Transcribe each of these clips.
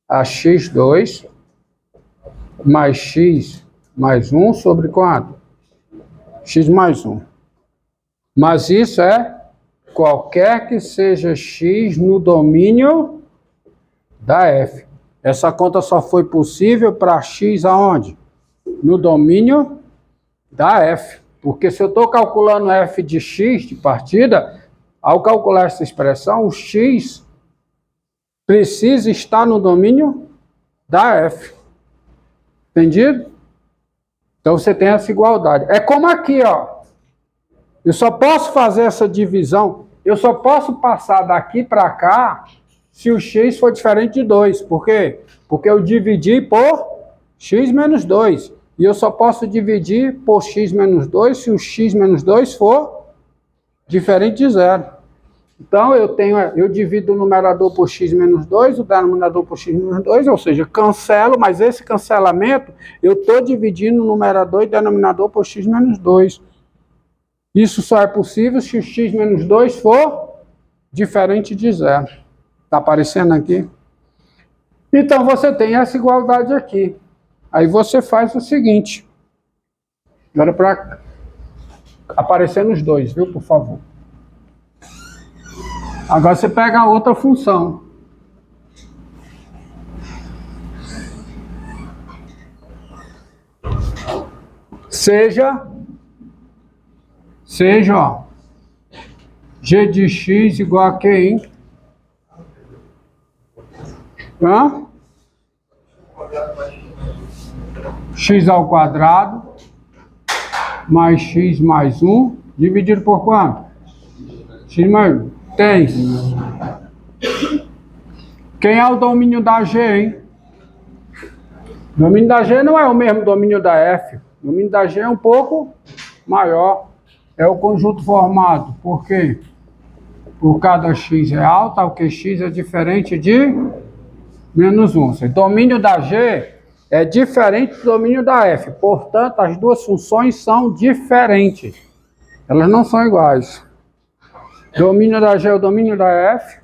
a x2 mais x mais 1 sobre quanto? X mais 1. Mas isso é qualquer que seja x no domínio da f. Essa conta só foi possível para x aonde? No domínio da f. Porque se eu estou calculando f de x de partida, ao calcular essa expressão, o x precisa estar no domínio da f. Entendido? Então você tem essa igualdade. É como aqui, ó. Eu só posso fazer essa divisão, eu só posso passar daqui para cá se o x for diferente de 2. Por quê? Porque eu dividi por x menos 2. E eu só posso dividir por x menos 2 se o x menos 2 for diferente de 0. Então, eu divido o numerador por x menos 2, o denominador por x menos 2, ou seja, cancelo, mas esse cancelamento, eu estou dividindo o numerador e o denominador por x menos 2. Isso só é possível se o x menos 2 for diferente de 0. Está aparecendo aqui? Então, você tem essa igualdade aqui. Aí você faz o seguinte. Agora para aparecer nos dois, viu, por favor. Agora você pega a outra função. Seja, ó, g de x igual a quem? Hã? X ao quadrado mais x mais 1 dividido por quanto? X mais 1. Tem. Quem é o domínio da G, hein? O domínio da G não é o mesmo domínio da F. O domínio da G é um pouco maior. É o conjunto formado por quê? Por cada x real, tal que x é diferente de menos 1. O domínio da G é diferente do domínio da F. Portanto, as duas funções são diferentes. Elas não são iguais. O domínio da G é o domínio da F.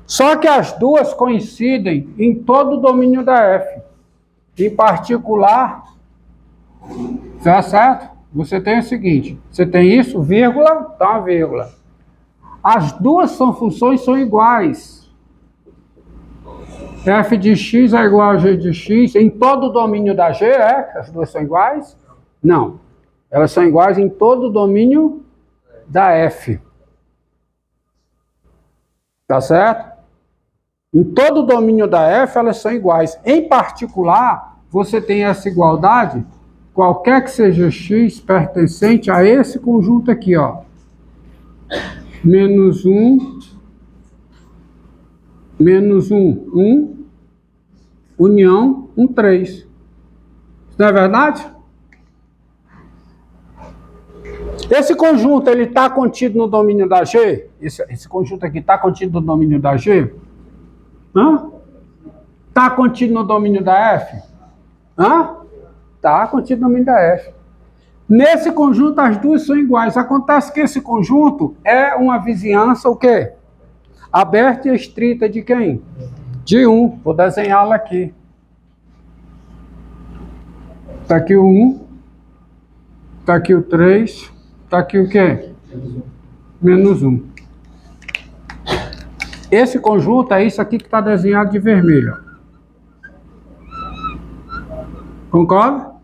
Só que as duas coincidem em todo o domínio da F. Em particular, tá certo? Você tem o seguinte, você tem isso, vírgula, tá uma vírgula. As duas funções são iguais. F de x é igual a g de x. Em todo o domínio da G, as duas são iguais? Não. Elas são iguais em todo o domínio da F. Tá certo? Em todo o domínio da F, elas são iguais. Em particular, você tem essa igualdade, qualquer que seja x pertencente a esse conjunto aqui, ó. Menos 1, 1, união, 1, 3. Isso não é verdade? Esse conjunto, ele está contido no domínio da G? Esse conjunto aqui está contido no domínio da G? Hã? Está contido no domínio da F? Hã? Está contido no domínio da F. Nesse conjunto, as duas são iguais. Acontece que esse conjunto é uma vizinhança, o quê? Aberta e estrita de quem? De 1. Vou desenhá-la aqui. Está aqui o 1. Está aqui o 3. Está aqui o quê? Menos 1. Esse conjunto é isso aqui que está desenhado de vermelho. Concorda?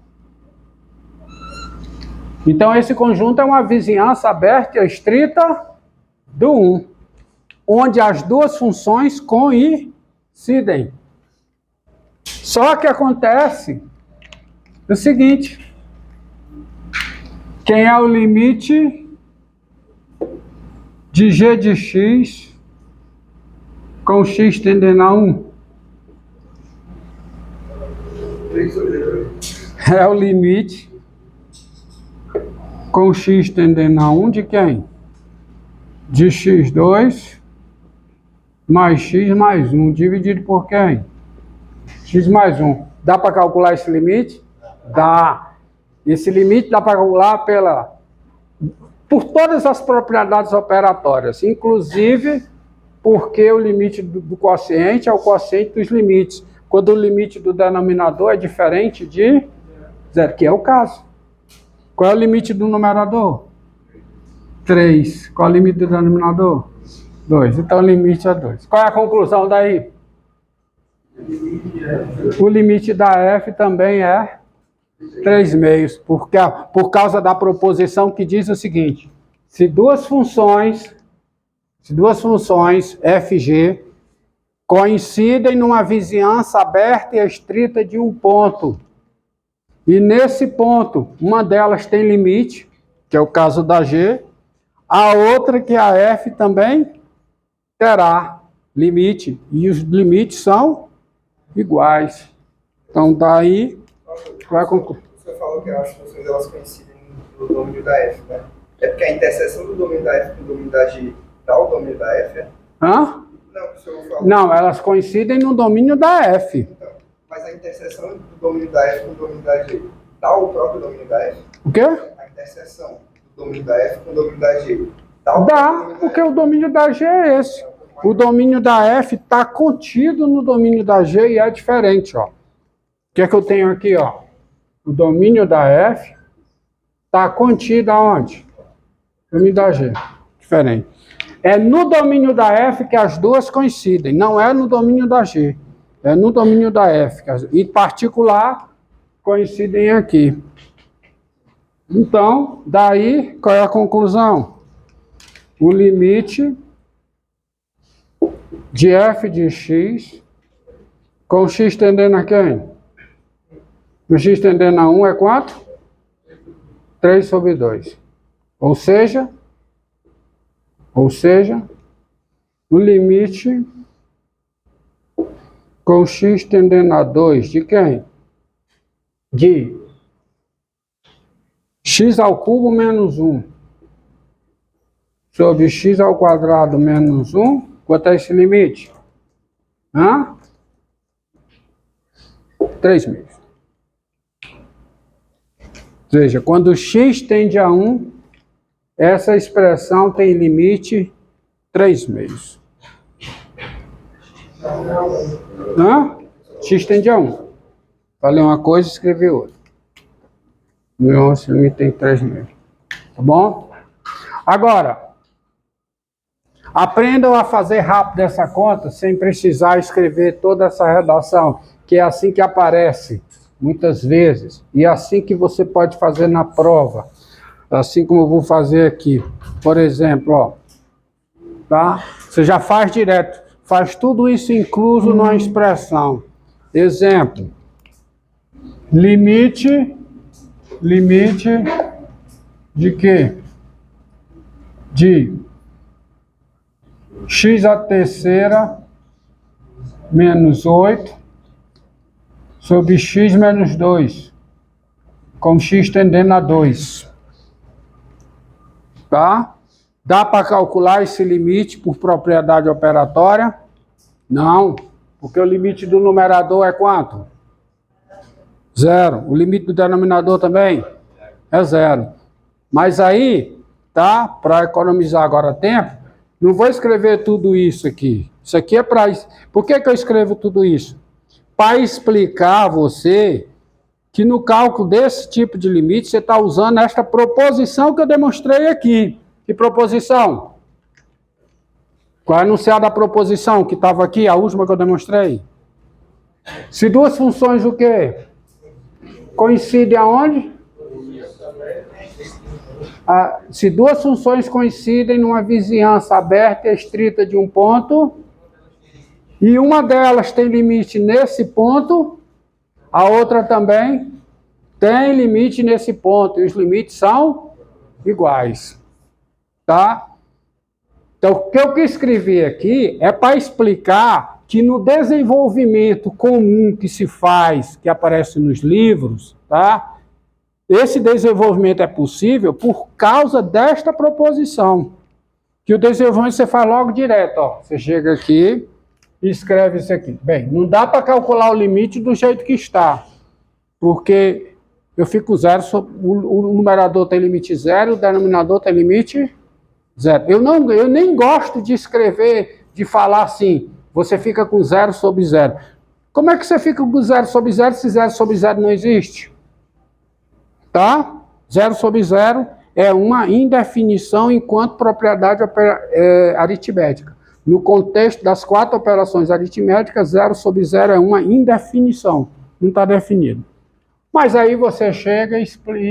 Então, esse conjunto é uma vizinhança aberta e estrita do 1, onde as duas funções coincidem. Só que acontece o seguinte: quem é o limite de g de x com x tendendo a 1? É o limite com x tendendo a 1 de quem? De x2 mais x mais 1, dividido por quem? X mais 1. Dá para calcular esse limite? Dá. Esse limite dá para calcular por todas as propriedades operatórias, inclusive porque o limite do quociente é o quociente dos limites. Quando o limite do denominador é diferente de zero, que é o caso. Qual é o limite do numerador? 3. Qual é o limite do denominador? 2. Então o limite é 2. Qual é a conclusão daí? O limite da f também é 3 meios, por causa da proposição que diz o seguinte: se duas funções fg coincidem numa vizinhança aberta e estrita de um ponto, e nesse ponto uma delas tem limite, que é o caso da g, a outra, que é a f, também terá limite, e os limites são iguais. Então daí vai concluir. Você falou que as funções elas coincidem no domínio da f, né? É porque a interseção do domínio da f com o domínio da g dá o domínio da f, é? Hã? Não, o senhor falou. Não, elas coincidem no domínio da f. Então, mas a interseção do domínio da f com o domínio da g dá o próprio domínio da f? O quê? A interseção do domínio da f com o domínio da g dá o próprio Dá, domínio da porque f? o domínio da g é esse. O domínio da f está contido no domínio da g e é diferente, ó. O que é que eu tenho aqui, ó? O domínio da f está contido aonde? Domínio da g. Diferente. É no domínio da f que as duas coincidem, não é no domínio da g. É no domínio da f. Em particular, coincidem aqui. Então, daí, qual é a conclusão? O limite de f de x, com x tendendo a quem? O x tendendo a 1 é quanto? 3 sobre 2. Ou seja, o limite com x tendendo a 2 de quem? De x ao cubo menos 1 sobre x ao quadrado menos 1. Quanto é esse limite? 3 meios. Ou seja, quando x tende a 1, essa expressão tem limite 3 meios. X tende a 1. Falei uma coisa e escrevi outra. Esse limite tem 3 meios. Tá bom? Agora, aprendam a fazer rápido essa conta sem precisar escrever toda essa redação, que é assim que aparece muitas vezes, e é assim que você pode fazer na prova, assim como eu vou fazer aqui. Por exemplo, ó, tá? Você já faz direto, faz tudo isso incluso numa expressão. Exemplo, limite de quê? De x à terceira menos 8 sobre x menos 2, com x tendendo a 2. Tá? Dá para calcular esse limite por propriedade operatória? Não, porque o limite do numerador é quanto? 0. O limite do denominador também é 0. Mas aí, tá? Para economizar agora tempo, não vou escrever tudo isso aqui. Isso aqui é para... Por que eu escrevo tudo isso? Para explicar a você que no cálculo desse tipo de limite, você está usando esta proposição que eu demonstrei aqui. Que proposição? Qual é o enunciado da proposição que estava aqui, a última que eu demonstrei? Se duas funções o quê? Coincidem aonde? Se duas funções coincidem numa vizinhança aberta e estrita de um ponto, e uma delas tem limite nesse ponto, a outra também tem limite nesse ponto, e os limites são iguais. Tá? Então, o que eu escrevi aqui é para explicar que no desenvolvimento comum que se faz, que aparece nos livros, tá? Esse desenvolvimento é possível por causa desta proposição. Que o desenvolvimento você faz logo direto, ó. Você chega aqui e escreve isso aqui. Bem, não dá para calcular o limite do jeito que está, porque eu fico 0, o numerador tem limite 0, o denominador tem limite 0. Eu nem gosto de escrever de falar assim, você fica com 0 sobre 0. Como é que você fica com 0 sobre 0 se 0 sobre 0 não existe? Tá? 0 sobre 0 é uma indefinição enquanto propriedade aritmética. No contexto das 4 operações aritméticas, 0 sobre 0 é uma indefinição. Não está definido. Mas aí você chega e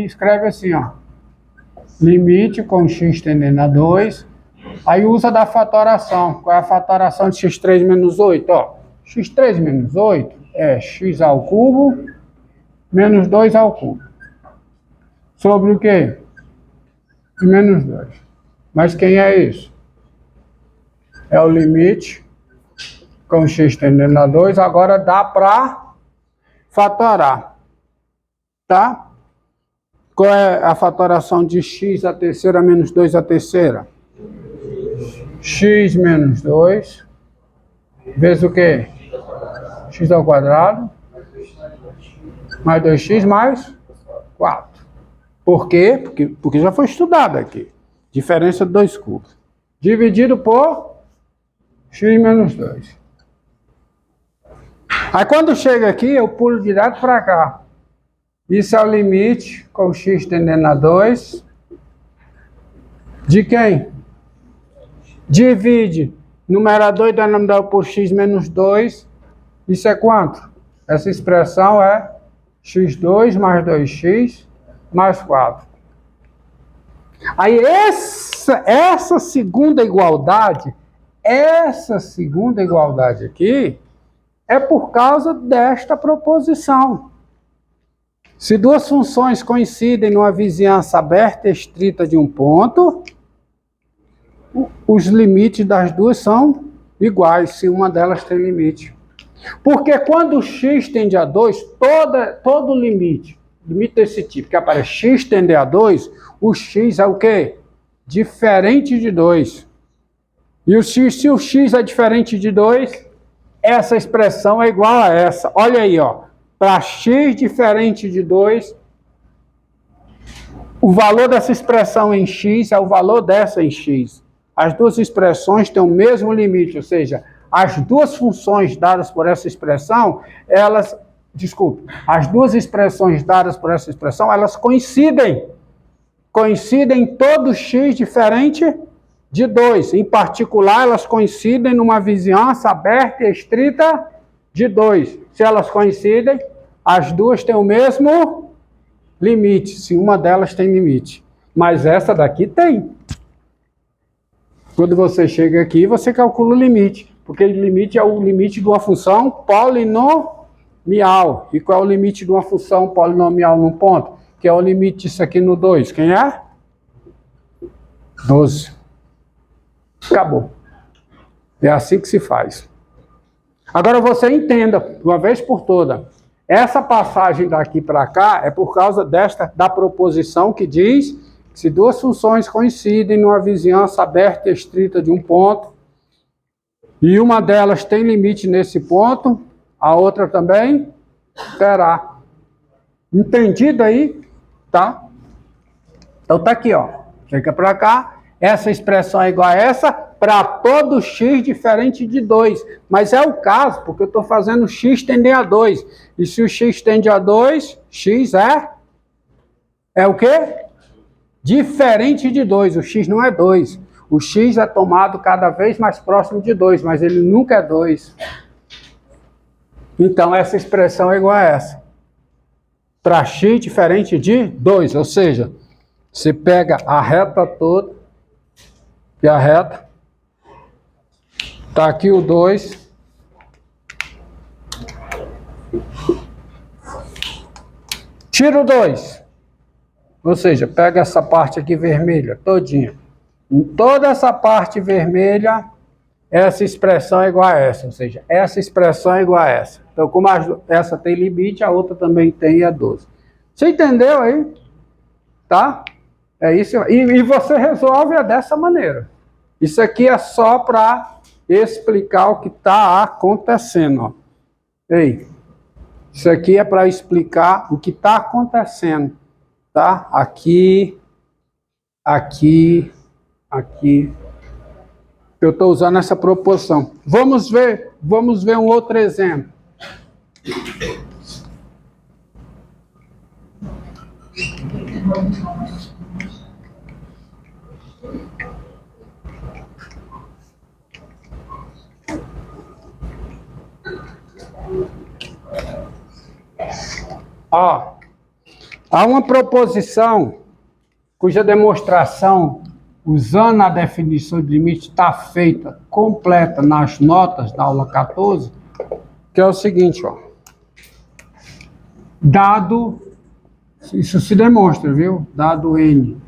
escreve assim, ó. Limite com x tendendo a 2. Aí usa da fatoração. Qual é a fatoração de x3 menos 8? Ó, x3 menos 8 é x ao cubo menos 2 ao cubo. Sobre o quê? Menos 2. Mas quem é isso? É o limite com x tendendo a 2. Agora dá para fatorar. Tá? Qual é a fatoração de x à terceira menos 2 à terceira? X menos 2 vezes o quê? X ao quadrado mais 2x mais 4. Por quê? Porque já foi estudado aqui. Diferença de 2 cubos. Dividido por x menos 2. Aí quando chega aqui, eu pulo direto para cá. Isso é o limite com x tendendo a 2. De quem? Divide numerador e denominador por x menos 2. Isso é quanto? Essa expressão é x2 mais 2x mais 4. Aí essa segunda igualdade aqui é por causa desta proposição. Se duas funções coincidem numa vizinhança aberta e estrita de um ponto, os limites das duas são iguais, se uma delas tem limite. Porque quando x tende a 2, todo limite desse tipo, que aparece x tende a 2, o x é o quê? Diferente de 2. E se o x é diferente de 2, essa expressão é igual a essa. Olha aí, ó. Para x diferente de 2, o valor dessa expressão em x é o valor dessa em x. As duas expressões têm o mesmo limite, ou seja, as duas funções dadas por essa expressão, as duas expressões dadas por essa expressão, elas coincidem. Coincidem em todo x diferente de 2. Em particular, elas coincidem numa vizinhança aberta e estrita de 2. Se elas coincidem, as duas têm o mesmo limite, se uma delas tem limite. Mas essa daqui tem. Quando você chega aqui, você calcula o limite, porque o limite é o limite de uma função polinomial. E qual é o limite de uma função polinomial num ponto? Que é o limite disso aqui no 2. Quem é? 12. Acabou. É assim que se faz. Agora você entenda, de uma vez por toda, essa passagem daqui para cá é por causa da proposição que diz que se duas funções coincidem numa vizinhança aberta e estrita de um ponto, e uma delas tem limite nesse ponto, a outra também terá. Entendido aí? Tá? Então tá aqui, ó. Chega para cá. Essa expressão é igual a essa para todo x diferente de 2. Mas é o caso, porque eu estou fazendo x tender a 2. E se o x tende a 2, x é o quê? Diferente de 2. O x não é 2. O x é tomado cada vez mais próximo de 2, mas ele nunca é 2. Então essa expressão é igual a essa. Para x diferente de 2. Ou seja, você pega a reta toda, e a reta, está aqui o 2, tira o 2, ou seja, pega essa parte aqui vermelha, todinha. Em toda essa parte vermelha, essa expressão é igual a essa, ou seja, essa expressão é igual a essa. Então, como essa tem limite, a outra também tem, e é 12. Você entendeu aí? Tá? É isso. E você resolve dessa maneira. Isso aqui é só para explicar o que está acontecendo. Ó. Ei, isso aqui é para explicar o que está acontecendo. Tá? Aqui, aqui, aqui Eu estou usando essa proposição. Vamos ver um outro exemplo. Ó, há uma proposição cuja demonstração, usando a definição de limite, está feita completa nas notas da aula 14, que é o seguinte, ó. Dado, isso se demonstra, viu? Dado N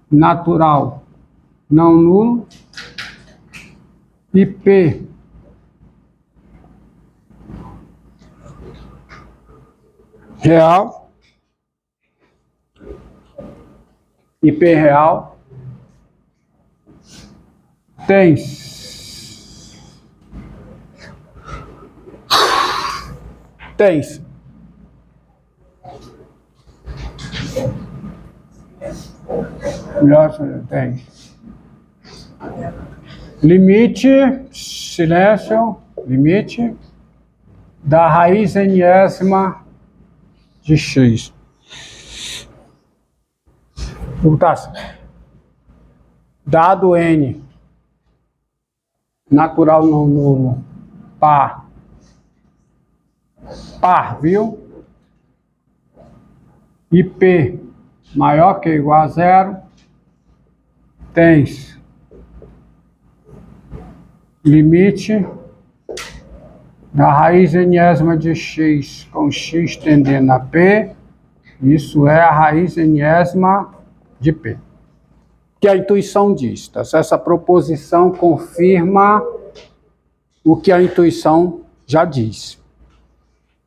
natural não nulo e P real, IP real, tens limite, silêncio, limite da raiz enésima de x. Dado N natural não nulo par, viu? E P maior que ou igual a zero, tens limite da raiz enésima de x com x tendendo a P, isso é a raiz enésima de P. Que a intuição diz, tá? Essa proposição confirma o que a intuição já diz.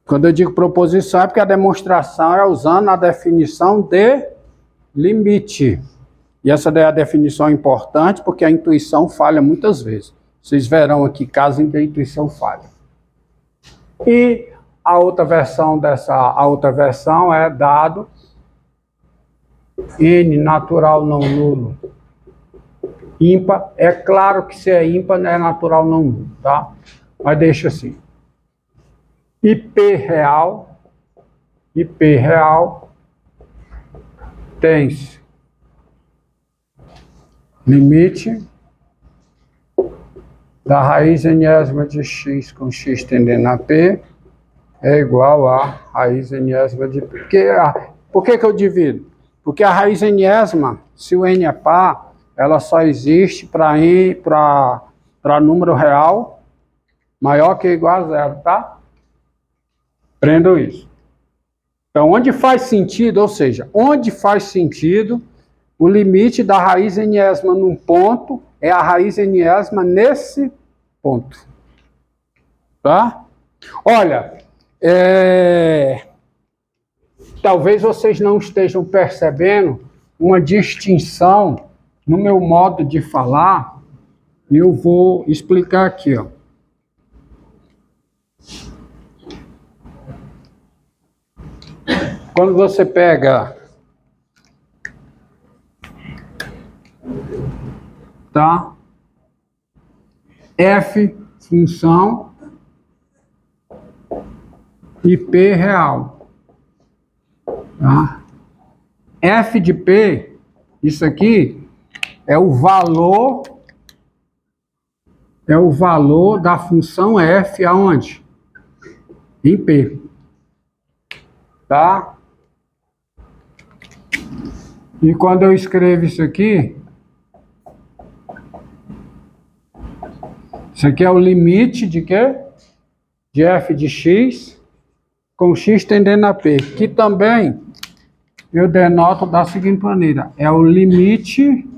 Quando eu digo proposição é porque a demonstração é usando a definição de limite. E essa daí é a definição importante porque a intuição falha muitas vezes. Vocês verão aqui casos em que a intuição falha. E a outra versão é dado N natural não nulo ímpar. É claro que se é ímpar não é natural não nulo, tá? Mas deixa assim. IP real tens limite da raiz enésima de x com x tendendo a P é igual a raiz enésima de P. Por que eu divido? Porque a raiz enésima, se o n é par, ela só existe para número real maior que ou igual a zero, tá? Aprendam isso. Então, onde faz sentido, ou seja, onde faz sentido, o limite da raiz enésima num ponto é a raiz enésima nesse ponto. Tá? Olha, talvez vocês não estejam percebendo uma distinção no meu modo de falar, e eu vou explicar aqui, ó. Quando você pega, tá? F função e P real, tá? F de P, isso aqui é o valor da função F aonde? Em P, tá? E quando eu escrevo isso aqui é o limite de quê? De f de x com x tendendo a P, que também eu denoto da seguinte maneira, é o limite